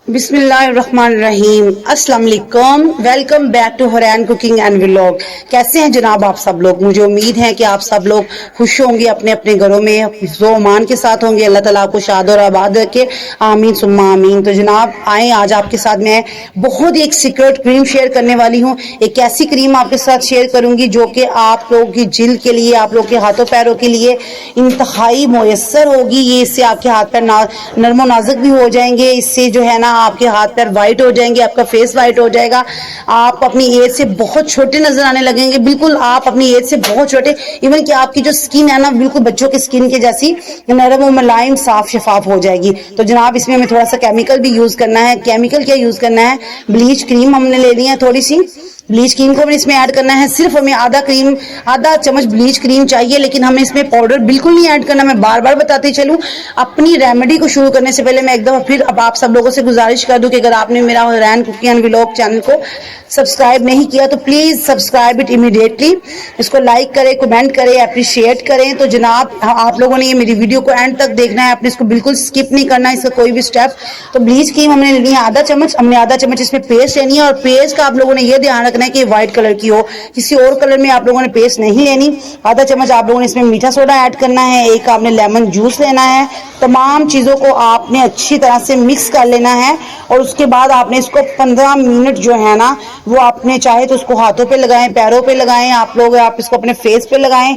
بسم اللہ الرحمن الرحیم۔ السلام علیکم، welcome back to Hareen cooking and vlog. کیسے ہیں جناب آپ سب لوگ؟ مجھے امید ہے کہ آپ سب لوگ خوش ہوں گے، اپنے اپنے گھروں میں حفظ و امان کے ساتھ ہوں گے۔ اللہ تعالیٰ آپ کو شاد اور آباد رکھے، آمین ثم آمین۔ تو جناب آئیں، آج آپ کے ساتھ میں بہت ایک سیکرٹ کریم شیئر کرنے والی ہوں۔ ایک ایسی کریم آپ کے ساتھ شیئر کروں گی جو کہ آپ لوگوں کی جلد کے لیے، آپ لوگوں کے ہاتھوں پیروں کے لیے انتہائی میسر ہوگی۔ یہ اس سے آپ کے ہاتھ پیر نرم و نازک بھی ہو جائیں گے۔ اس سے جو ہے نا آپ کے ہاتھ پیر وائٹ ہو جائیں گے، آپ کا فیس وائٹ ہو جائے گا، آپ اپنی ایج سے بہت چھوٹے نظر آنے لگیں گے، بالکل آپ اپنی ایج سے بہت چھوٹے، ایون کہ آپ کی جو سکن ہے نا بالکل بچوں کے سکن کے جیسی نرم و ملائم صاف شفاف ہو جائے گی۔ تو جناب اس میں ہمیں تھوڑا سا کیمیکل بھی یوز کرنا ہے۔ کیمیکل کیا یوز کرنا ہے؟ بلیچ کریم ہم نے لے لی ہے، تھوڑی سی بلیچ کریم کو ہمیں اس میں ایڈ کرنا ہے۔ صرف ہمیں آدھا چمچ بلیچ کریم چاہیے، لیکن ہمیں اس میں پاؤڈر بالکل نہیں ایڈ کرنا۔ میں بار بار بتاتی چلوں، اپنی ریمیڈی کو شروع کرنے سے پہلے میں ایک دفعہ پھر اب آپ سب لوگوں سے گزارش کر دوں کہ اگر آپ نے میرا حرین کوکنگ اینڈ ولاگ چینل کو سبسکرائب نہیں کیا تو پلیز سبسکرائب اٹ امیڈیٹلی۔ اس کو لائک کریں، کمنٹ کریں، اپریشیٹ کریں۔ تو جناب آپ لوگوں نے یہ میری ویڈیو کو اینڈ تک دیکھنا ہے، آپ نے اس کو بالکل سکپ نہیں کرنا ہے، اس کا کوئی بھی سٹیپ۔ تو بلیچ کریم ہم نے لینی ہے آدھا چمچ، ہم نے آدھا چمچ اس میں پیسٹ لینی ہے، اور پیسٹ کا آپ لوگوں نے یہ دھیان رکھنا ہے کہ وائٹ کلر کی ہو، کسی اور کلر میں آپ لوگوں نے پیسٹ نہیں لینی۔ آدھا چمچ آپ لوگوں نے اس میں میٹھا سوڈا ایڈ کرنا ہے، ایک آپ نے لیمن جوس لینا ہے۔ تمام چیزوں کو آپ نے اچھی طرح سے مکس کر لینا ہے، اور اس کے بعد آپ نے اس کو 15 منٹ جو ہے نا وہ آپ نے چاہے تو اس کو ہاتھوں پہ لگائیں، پیروں پہ لگائیں، آپ اس کو اپنے فیس پہ لگائیں۔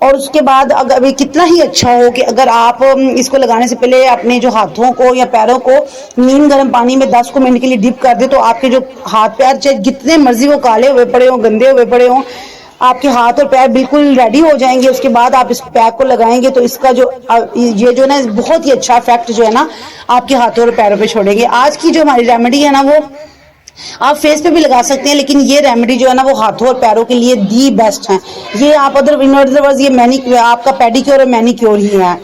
اور اس کے بعد اگر کتنا ہی اچھا ہو کہ اگر آپ اس کو لگانے سے پہلے اپنے جو ہاتھوں کو یا پیروں کو نیم گرم پانی میں 10 منٹ کے لیے ڈپ کر دے، تو آپ کے جو ہاتھ پیر چاہے جتنے مرضی وہ کالے ہوئے پڑے ہوں، گندے ہوئے پڑے ہوں، آپ کے ہاتھ اور پیر بالکل ریڈی ہو جائیں گے۔ اس کے بعد آپ اس پیک کو لگائیں گے تو اس کا جو نا بہت ہی اچھا افیکٹ جو ہے نا آپ کے ہاتھوں اور پیروں پہ چھوڑیں گے۔ آج کی جو ہماری ریمیڈی ہے نا وہ آپ فیس پہ بھی لگا سکتے ہیں، لیکن یہ ریمیڈی جو ہے نا وہ ہاتھوں اور پیروں کے لیے دی بیسٹ ہے۔ یہ آپ یہ آپ کا پیڈیکیور اور مینیکیور ہی ہے۔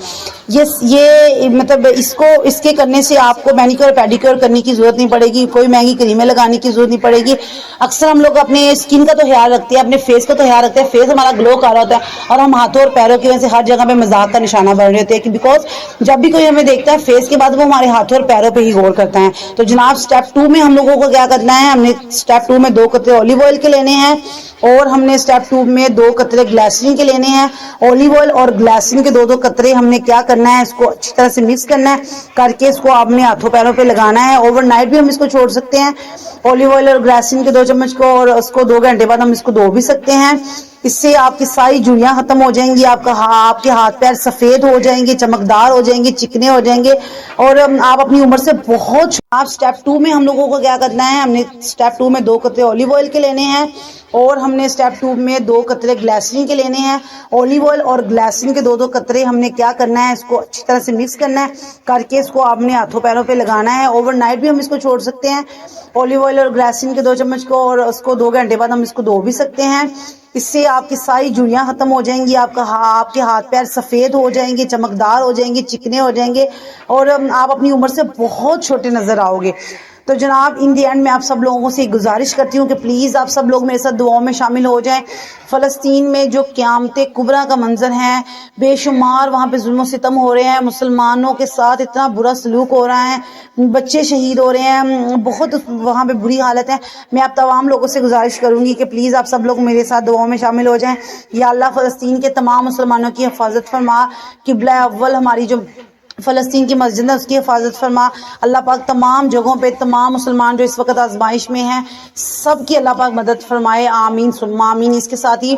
یہ مطلب اس کے کرنے سے آپ کو مینیکیور اور پیڈیکیور کرنے کی ضرورت نہیں پڑے گی، کوئی مہنگی کریمیں لگانے کی ضرورت نہیں پڑے گی۔ اکثر ہم لوگ اپنے اسکن کا تو خیال رکھتے ہیں، اپنے فیس کا تو خیال رکھتے ہیں، فیس ہمارا گلو کر رہا ہوتا ہے، اور ہم ہاتھوں اور پیروں کی وجہ سے ہر جگہ پہ مذاق کا نشانہ بن رہے ہوتے ہیں، بیکاز جب بھی کوئی ہمیں دیکھتا ہے فیس کے بعد وہ ہمارے ہاتھوں اور پیروں پہ ہی غور کرتا ہے۔ تو جناب سٹیپ 2 میں ہم لوگوں کو کیا کرنا ہے؟ ہم نے سٹیپ 2 میں 2 قطرے اولیو آئل کے لینے ہیں، اور ہم نے سٹیپ 2 میں 2 قطرے گلیسرین کے لینے ہیں۔ اولیو آئل اور گلیسرین کے 2 قطرے ہم نے کیا کرنا ہے؟ اس کو اچھی طرح سے مکس کرنا ہے، کر کے اس کو آپ نے ہاتھوں پیروں پہ لگانا ہے۔ اوور نائٹ بھی ہم اس کو چھوڑ سکتے ہیں، اولیو آئل اور گلیسرین کے 2 چمچ کو، اور اس کو 2 گھنٹے بعد ہم اس کو دھو بھی سکتے ہیں۔ اس سے آپ کی ساری جھریاں ختم ہو جائیں گی، آپ کے ہاتھ پیر سفید ہو جائیں گے، چمکدار ہو جائیں گے، چکنے ہو جائیں گے، اور آپ اپنی عمر سے بہت آپ سٹیپ 2 میں ہم لوگوں کو کیا کرنا ہے؟ ہم نے سٹیپ 2 میں 2 قطرے اولیو آئل کے لینے ہیں، اور ہم نے سٹیپ 2 میں 2 قطرے گلیسرین کے لینے ہیں۔ اولیو آئل اور گلیسرین کے 2 قطرے ہم نے کیا کرنا ہے؟ اس کو اچھی طرح سے مکس کرنا ہے، کر کے اس کو آپ نے ہاتھوں پیروں پہ لگانا ہے۔ اوور نائٹ بھی ہم اس کو چھوڑ سکتے ہیں، اولیو آئل اور گلیسرین کے 2 چمچ کو، اور اس کو 2 گھنٹے بعد ہم اس کو دھو بھی سکتے ہیں۔ اس سے آپ کی ساری جھریاں ختم ہو جائیں گی، آپ کے ہاتھ پیر سفید ہو جائیں گے، چمکدار ہو جائیں گے، چکنے ہو جائیں گے، اور آپ اپنی عمر سے بہت چھوٹے نظر آؤ گے۔ تو جناب ان دی اینڈ میں آپ سب لوگوں سے گزارش کرتی ہوں کہ پلیز آپ سب لوگ میرے ساتھ دعاؤں میں شامل ہو جائیں۔ فلسطین میں جو قیامت کبریٰ کا منظر ہے، بے شمار وہاں پہ ظلم و ستم ہو رہے ہیں، مسلمانوں کے ساتھ اتنا برا سلوک ہو رہا ہے، بچے شہید ہو رہے ہیں، بہت وہاں پہ بری حالت ہے۔ میں آپ تمام لوگوں سے گزارش کروں گی کہ پلیز آپ سب لوگ میرے ساتھ دعاؤں میں شامل ہو جائیں۔ یا اللہ فلسطین کے تمام مسلمانوں کی حفاظت فرما، قبلہ اول ہماری جو فلسطین کی مسجد ہے اس کی حفاظت فرما۔ اللہ پاک تمام جگہوں پہ تمام مسلمان جو اس وقت آزمائش میں ہیں سب کی اللہ پاک مدد فرمائے، آمین ثم آمین۔ اس کے ساتھ ہی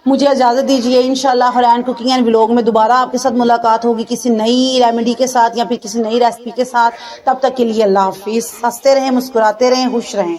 مجھے اجازت دیجیے، انشاءاللہ حرین کوکنگ اینڈ ولاگ میں دوبارہ آپ کے ساتھ ملاقات ہوگی کسی نئی ریمیڈی کے ساتھ یا پھر کسی نئی ریسپی کے ساتھ۔ تب تک کے لیے اللہ حافظ۔ ہنستے رہیں، مسکراتے رہیں، خوش رہیں۔